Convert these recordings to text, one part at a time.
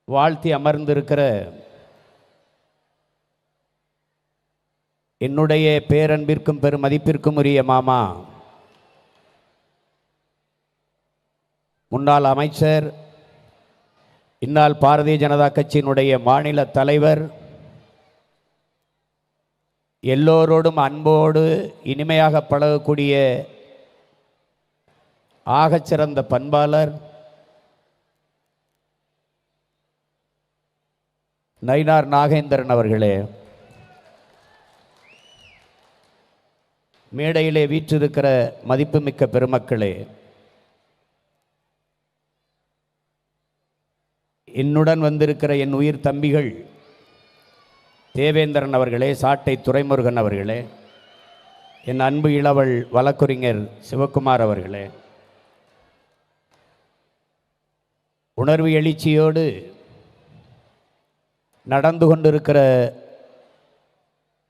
வாழ்த்தி அமர்ந்திருக்கிற என்னுடைய பேரன்பிற்கும் பெருமதிப்பிற்கும் உரிய மாமா, முன்னாள் அமைச்சர், இந்நாள் பாரதிய ஜனதா கட்சியினுடைய மாநில தலைவர், எல்லோரோடும் அன்போடு இனிமையாக பழகக்கூடிய ஆகச்சிறந்த பண்பாளர் நயினார் நாகேந்திரன் அவர்களே, மேடையிலே வீற்றிருக்கிற மதிப்புமிக்க பெருமக்களே, என்னுடன் வந்திருக்கிற என் உயிர் தம்பிகள் தேவேந்திரன் அவர்களே, சாட்டை துரைமுருகன் அவர்களே, என் அன்பு இளவல் வழக்குரைஞர் சிவகுமார் அவர்களே, உணர்வு எழுச்சியோடு நடந்து கொண்டிருக்கிற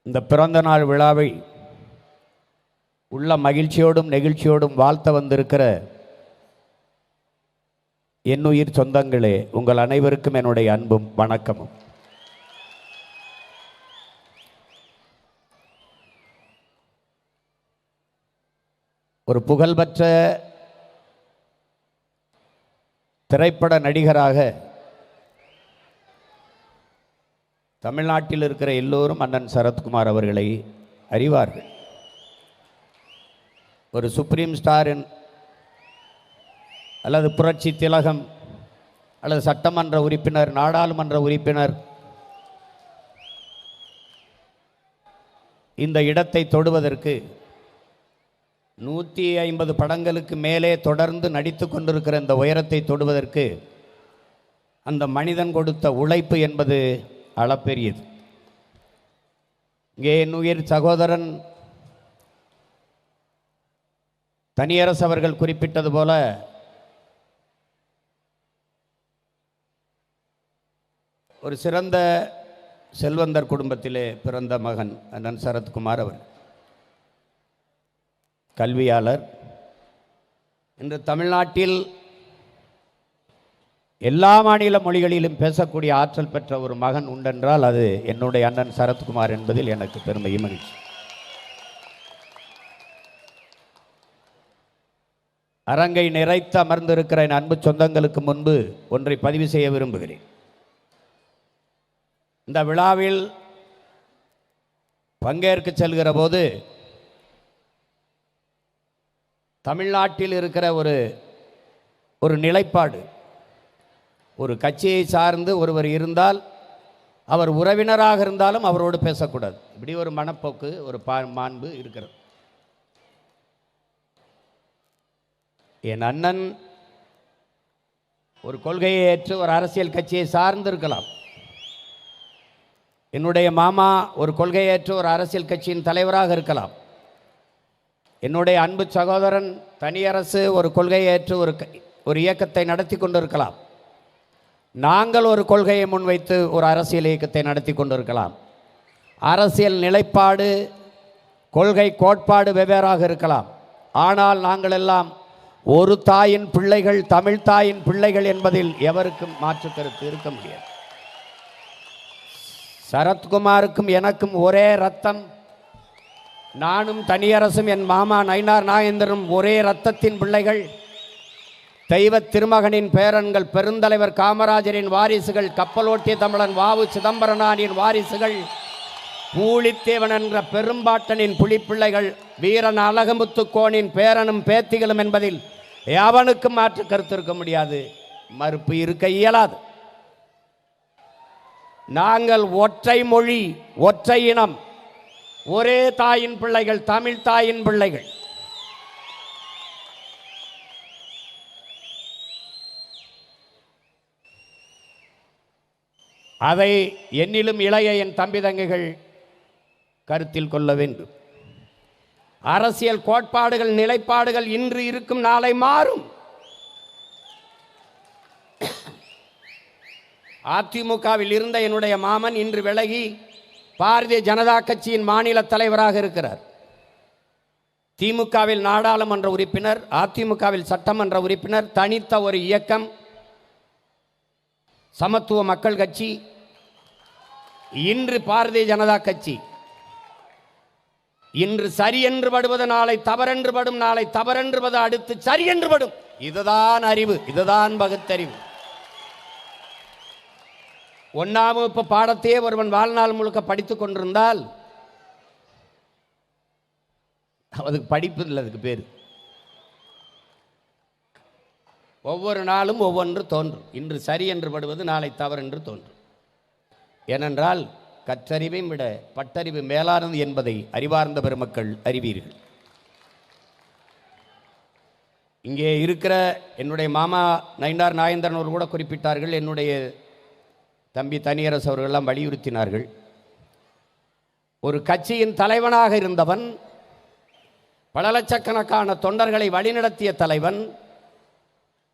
இந்த பிறந்த நாள் விழாவை உள்ள மகிழ்ச்சியோடும் நெகிழ்ச்சியோடும் வாழ்த்த வந்திருக்கிற என் உயிர் சொந்தங்களே, உங்கள் அனைவருக்கும் என்னுடைய அன்பும் வணக்கமும். ஒரு புகழ்பெற்ற திரைப்பட நடிகராக தமிழ்நாட்டில் இருக்கிற எல்லோரும் அண்ணன் சரத்குமார் அவர்களை அறிவார்கள். ஒரு சுப்ரீம் ஸ்டார் அல்லது புரட்சி திலகம் அல்லது சட்டமன்ற உறுப்பினர், நாடாளுமன்ற உறுப்பினர் இந்த இடத்தை தொடுவதற்கு 150 படங்களுக்கு மேலே தொடர்ந்து நடித்து கொண்டிருக்கிற இந்த உயரத்தை தொடுவதற்கு அந்த மனிதன் கொடுத்த உழைப்பு என்பது அளப்பெரியது. இங்கே என் உயிர் சகோதரன் தனியரசு அவர்கள் குறிப்பிட்டது போல, ஒரு சிறந்த செல்வந்தர் குடும்பத்திலே பிறந்த மகன் அண்ணன் சரத்குமார் அவர். கல்வியாளர். இன்று தமிழ்நாட்டில் எல்லா மாநில மொழிகளிலும் பேசக்கூடிய ஆற்றல் பெற்ற ஒரு மகன் உண்டென்றால் அது என்னுடைய அண்ணன் சரத்குமார் என்பதில் எனக்கு பெருமையும் மகிழ்ச்சி. அரங்கை நிறைத்து அமர்ந்திருக்கிற என் அன்பு சொந்தங்களுக்கு முன்பு ஒன்றை பதிவு செய்ய விரும்புகிறேன். இந்த விழாவில் பங்கேற்க செல்கிற போது தமிழ்நாட்டில் இருக்கிற ஒரு நிலைப்பாடு, ஒரு கட்சியை சார்ந்து ஒருவர் இருந்தால் அவர் உறவினராக இருந்தாலும் அவரோடு பேசக்கூடாது. இப்படி ஒரு மனப்போக்கு, ஒரு மாண்பு இருக்கிறது. என் அண்ணன் ஒரு கொள்கையை ஏற்று ஒரு அரசியல் கட்சியை சார்ந்து இருக்கலாம். என்னுடைய மாமா ஒரு கொள்கையை ஏற்று ஒரு அரசியல் கட்சியின் தலைவராக இருக்கலாம். என்னுடைய அன்பு சகோதரன் தனியரசு ஒரு கொள்கையை ஏற்று ஒரு இயக்கத்தை நடத்தி கொண்டிருக்கலாம். நாங்கள் ஒரு கொள்கையை முன்வைத்து ஒரு அரசியல் இயக்கத்தை நடத்தி கொண்டிருக்கலாம். அரசியல் நிலைப்பாடு, கொள்கை, கோட்பாடு வெவ்வேறாக இருக்கலாம். ஆனால் நாங்கள் எல்லாம் ஒரு தாயின் பிள்ளைகள், தமிழ் தாயின் பிள்ளைகள் என்பதில் எவருக்கும் மாற்று கருத்து இருக்க முடியாது. சரத்குமாருக்கும் எனக்கும் ஒரே ரத்தம். நானும் தனியரசும் என் மாமா நயினார் நாகேந்திரனும் ஒரே ரத்தத்தின் பிள்ளைகள். தெய்வ திருமகனின் பேரன்கள், பெருந்தலைவர் காமராஜரின் வாரிசுகள், கப்பலோட்டிய தமிழன் வாவு சிதம்பரனாரின் வாரிசுகள், பூலித்தேவன் என்ற பெரும்பாட்டனின் புலிப்பிள்ளைகள், வீரன் அழகமுத்துக்கோனின் பேரனும் பேத்திகளும் என்பதில் எவனுக்கும் மாற்று கருத்து இருக்க முடியாது, மறுப்பு இருக்க இயலாது. நாங்கள் ஒற்றை மொழி, ஒற்றை இனம், ஒரே தாயின் பிள்ளைகள், தமிழ் தாயின் பிள்ளைகள். அதை என்னிலும் இளைய என் தம்பி தங்கைகள் கருத்தில் கொள்ள வேண்டும். அரசியல் கோட்பாடுகள், நிலைப்பாடுகள் இன்று இருக்கும், நாளை மாறும். அதிமுகவில் இருந்த என்னுடைய மாமன் இன்று விலகி பாரதிய ஜனதா கட்சியின் மாநில தலைவராக இருக்கிறார். திமுகவில் நாடாளுமன்ற உறுப்பினர், அதிமுகவில் சட்டமன்ற உறுப்பினர், தனித்த ஒரு இயக்கம், சமத்துவ மக்கள் கட்சி, இன்று பாரதிய ஜனதா கட்சி. இன்று சரி என்று படுவது நாளை தவறென்று படும், நாளை தவறென்று படு அடுத்து சரி என்று படும். இதுதான் அறிவு, இதுதான் பகுத்தறிவு. 1ஆம் வகுப்பு பாடத்தையே ஒருவன் வாழ்நாள் முழுக்க படித்துக் கொண்டிருந்தால் அதுக்கு படிப்பு இல்லை, அதுக்கு பேர். ஒவ்வொரு நாளும் ஒவ்வொன்று தோன்றும். இன்று சரி என்று படுவது நாளை தவறென்று தோன்றும். ஏனென்றால் கற்றறிவை விட பட்டறிவு மேலானது என்பதை அறிவார்ந்த பெருமக்கள் அறிவீர்கள். இங்கே இருக்கிற என்னுடைய மாமா நயினார் நாயேந்திரன் அவர் கூட குறிப்பிட்டார்கள், என்னுடைய தம்பி தனியரசு அவர்களெல்லாம் வலியுறுத்தினார்கள். ஒரு கட்சியின் தலைவனாக இருந்தவன், பல லட்சக்கணக்கான தொண்டர்களை வழிநடத்திய தலைவன்,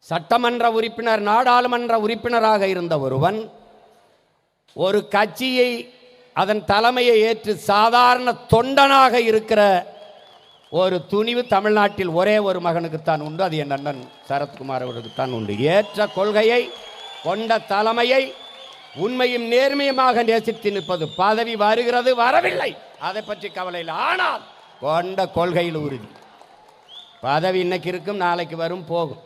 சட்டமன்ற உறுப்பினர், நாடாளுமன்ற உறுப்பினராக இருந்த ஒருவன், ஒரு கட்சியை அதன் தலைமையை ஏற்று சாதாரண தொண்டனாக இருக்கிற ஒரு துணிவு தமிழ்நாட்டில் ஒரே ஒரு மகனுக்குத்தான் உண்டு. அது என் அண்ணன் சரத்குமார் அவர்களுக்குத்தான் உண்டு. ஏற்ற கொள்கையை கொண்ட தலைமையை உண்மையும் நேர்மையுமாக நேசித்து நிற்பது. பதவி வருகிறது, வரவில்லை, அதை பற்றி கவலை இல்லை. ஆனால் கொண்ட கொள்கையில் உறுதி. பதவி இன்னைக்கு இருக்கும், நாளைக்கு வரும், போகும்.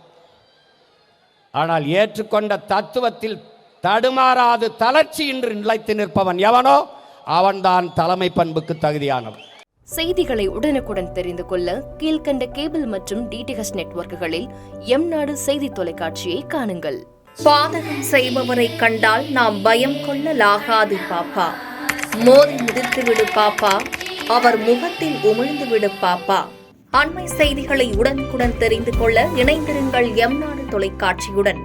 ஆனால் ஏற்றுக்கொண்ட தத்துவத்தில் தடுமாறாது தளர்ச்சி இன்று நிலைத்து நிற்பவன் எவனோ அவன்தான் தலைமை பண்புக்கு தகுதியானவன். செய்திகளை உடனுக்குடன் தெரிந்து கொள்ள கீழ்கண்ட கேபிள் மற்றும் டிடிஎச் நெட்வொர்க்குகளில் எம்நாடு செய்தி தொலைக்காட்சியை காணுங்கள். பாதகம் செய்பவரை கண்டால் நாம் பயம் கொள்ளலாகாது பாப்பா. மோதி மிதித்து விடு பாப்பா, அவர் முகத்தில் உமிழ்ந்து விடு பாப்பா. அண்மை செய்திகளை உடனுக்குடன் தெரிந்து கொள்ள இணைந்திருங்கள் எம்நாடு தொலைக்காட்சியுடன்.